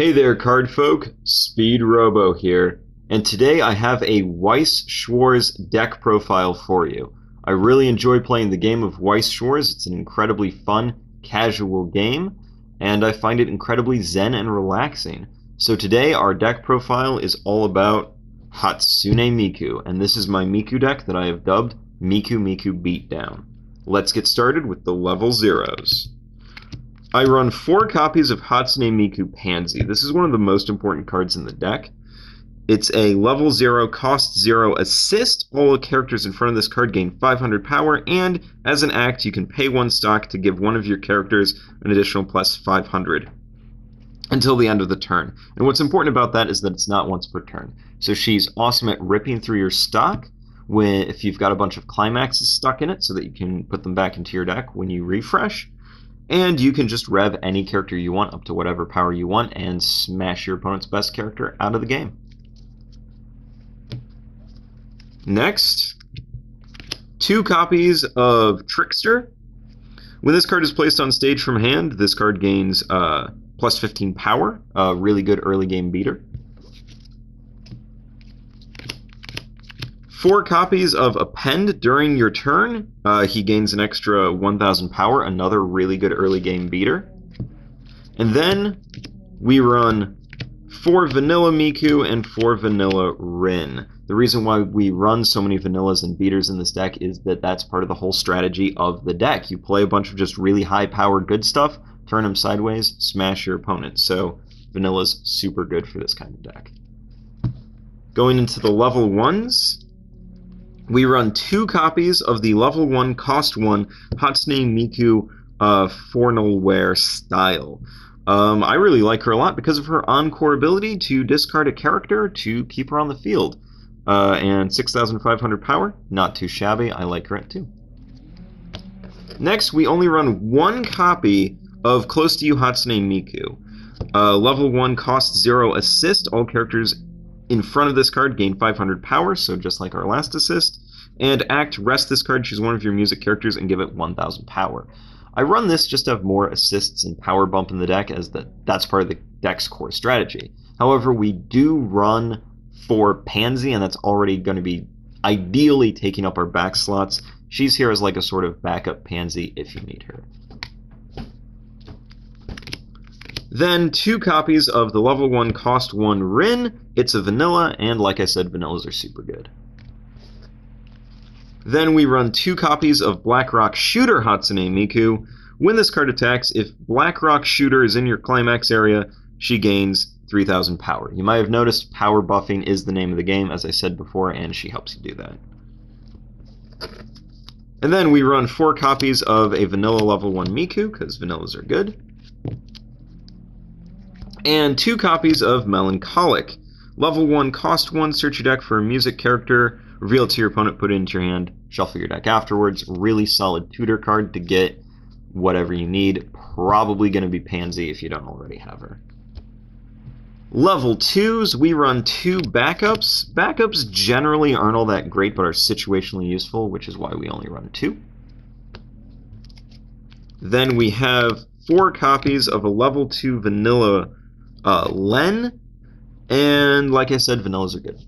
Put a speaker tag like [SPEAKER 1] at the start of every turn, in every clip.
[SPEAKER 1] Hey there, card folk. Speedrobo here, and today I have a Weiss Schwarz deck profile for you. I really enjoy playing the game of Weiss Schwarz. It's an incredibly fun, casual game, and I find it incredibly zen and relaxing. So today our deck profile is all about Hatsune Miku, and this is my Miku deck that I have dubbed Miku Miku Beatdown. Let's get started with the level zeros. I run 4 copies of Hatsune Miku Pansy. This is one of the most important cards in the deck. It's a level 0, cost 0 assist. All characters in front of this card gain 500 power, and as an act, you can pay 1 stock to give one of your characters an additional plus 500 until the end of the turn. And what's important about that is that it's not once per turn. So she's awesome at ripping through your stock if you've got a bunch of climaxes stuck in it so that you can put them back into your deck when you refresh. And you can just rev any character you want up to whatever power you want and smash your opponent's best character out of the game. Next, 2 copies of Trickster. When this card is placed on stage from hand, this card gains plus 15 power, a really good early game beater. 4 copies of Append during your turn. He gains an extra 1,000 power, another really good early game beater. And then we run 4 Vanilla Miku and 4 Vanilla Rin. The reason why we run so many vanillas and beaters in this deck is that that's part of the whole strategy of the deck. You play a bunch of just really high-powered good stuff, turn them sideways, smash your opponent. So vanilla's super good for this kind of deck. Going into the level 1s, we run 2 copies of the level 1, cost 1 Hatsune Miku Fornalware style. I really like her a lot because of her encore ability to discard a character to keep her on the field. And 6,500 power, not too shabby. I like her at 2. Next, we only run 1 copy of Close to You Hatsune Miku. Level 1, cost 0 assist. All characters in front of this card gain 500 power, so just like our last assist. And act, rest this card, choose one of your music characters, and give it 1,000 power. I run this just to have more assists and power bump in the deck, as that's part of the deck's core strategy. However, we do run 4 Pansy, and that's already going to be ideally taking up our back slots. She's here as like a sort of backup Pansy if you need her. Then 2 copies of the level 1, cost 1 Rin. It's a vanilla, and like I said, vanillas are super good. Then we run 2 copies of Blackrock Shooter Hatsune Miku. When this card attacks, if Blackrock Shooter is in your climax area, she gains 3,000 power. You might have noticed power buffing is the name of the game, as I said before, and she helps you do that. And then we run 4 copies of a vanilla level 1 Miku, because vanillas are good. And 2 copies of Melancholic. Level 1, cost 1, search your deck for a music character, reveal it to your opponent, put it into your hand, shuffle your deck afterwards. Really solid tutor card to get whatever you need. Probably going to be Pansy if you don't already have her. Level 2s, we run 2 backups. Backups generally aren't all that great, but are situationally useful, which is why we only run 2. Then we have 4 copies of a level 2 vanilla Len. And like I said, vanillas are good.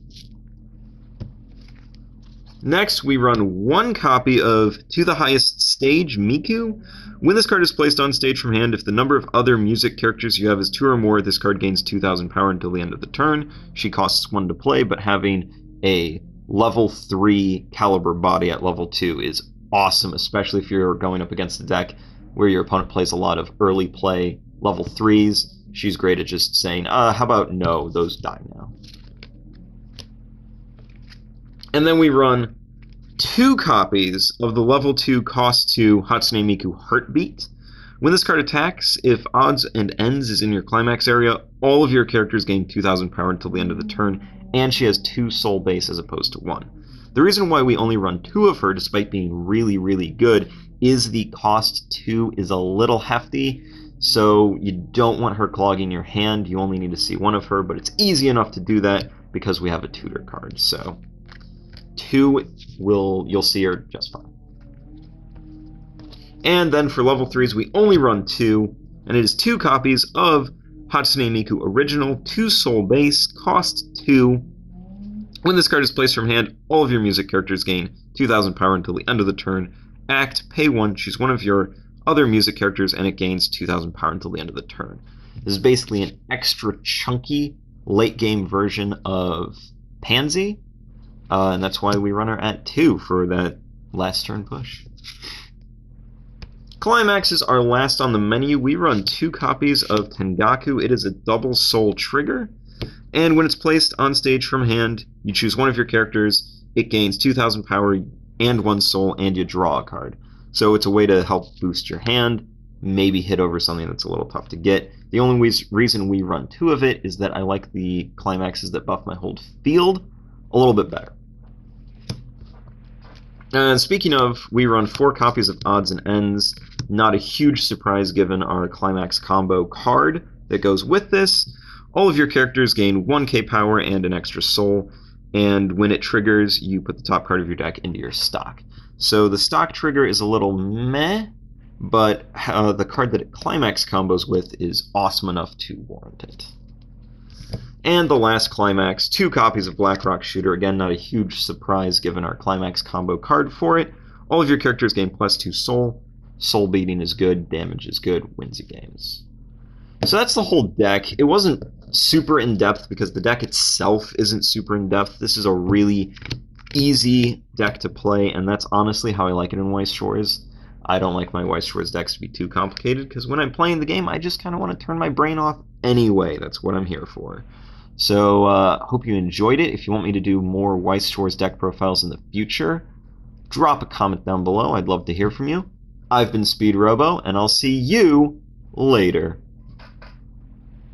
[SPEAKER 1] Next, we run 1 copy of To the Highest Stage Miku. When this card is placed on stage from hand, if the number of other music characters you have is 2 or more, this card gains 2,000 power until the end of the turn. She costs 1 to play, but having a level 3 caliber body at level 2 is awesome, especially if you're going up against a deck where your opponent plays a lot of early play level 3s. She's great at just saying, how about no, those die now. And then we run 2 copies of the level 2, cost 2 Hatsune Miku Heartbeat. When this card attacks, if Odds and Ends is in your climax area, all of your characters gain 2,000 power until the end of the turn, and she has 2 soul base as opposed to 1. The reason why we only run 2 of her, despite being really, really good, is the cost 2 is a little hefty. So you don't want her clogging your hand. You only need to see 1 of her, but it's easy enough to do that because we have a tutor card. So 2 you'll see her just fine. And then for level 3s, we only run 2, and it is 2 copies of Hatsune Miku Original, 2 soul base, cost 2. When this card is placed from hand, all of your music characters gain 2,000 power until the end of the turn. Act, pay 1, choose one of your other music characters, and it gains 2,000 power until the end of the turn. This is basically an extra chunky late game version of Pansy, and that's why we run her at 2 for that last turn push. Climaxes are last on the menu. We run 2 copies of Tengaku. It is a double soul trigger, and when it's placed on stage from hand, you choose one of your characters, it gains 2,000 power and 1 soul, and you draw a card. So it's a way to help boost your hand, maybe hit over something that's a little tough to get. The only reason we run 2 of it is that I like the climaxes that buff my whole field a little bit better. And speaking of, we run 4 copies of Odds and Ends. Not a huge surprise given our climax combo card that goes with this. All of your characters gain 1k power and an extra soul, and when it triggers, you put the top card of your deck into your stock. So the stock trigger is a little meh, but the card that it climax combos with is awesome enough to warrant it. And the last climax, 2 copies of Blackrock Shooter. Again, not a huge surprise given our climax combo card for it. All of your characters gain +2 soul. Soul beating is good, damage is good, wins you games. So that's the whole deck. It wasn't super in-depth because the deck itself isn't super in-depth. This is a really easy deck to play, and that's honestly how I like it in Weiss Schwarz. I don't like my Weiss Schwarz decks to be too complicated, because when I'm playing the game, I just kind of want to turn my brain off anyway. That's what I'm here for. So, hope you enjoyed it. If you want me to do more Weiss Schwarz deck profiles in the future, drop a comment down below. I'd love to hear from you. I've been Speedrobo, and I'll see you later.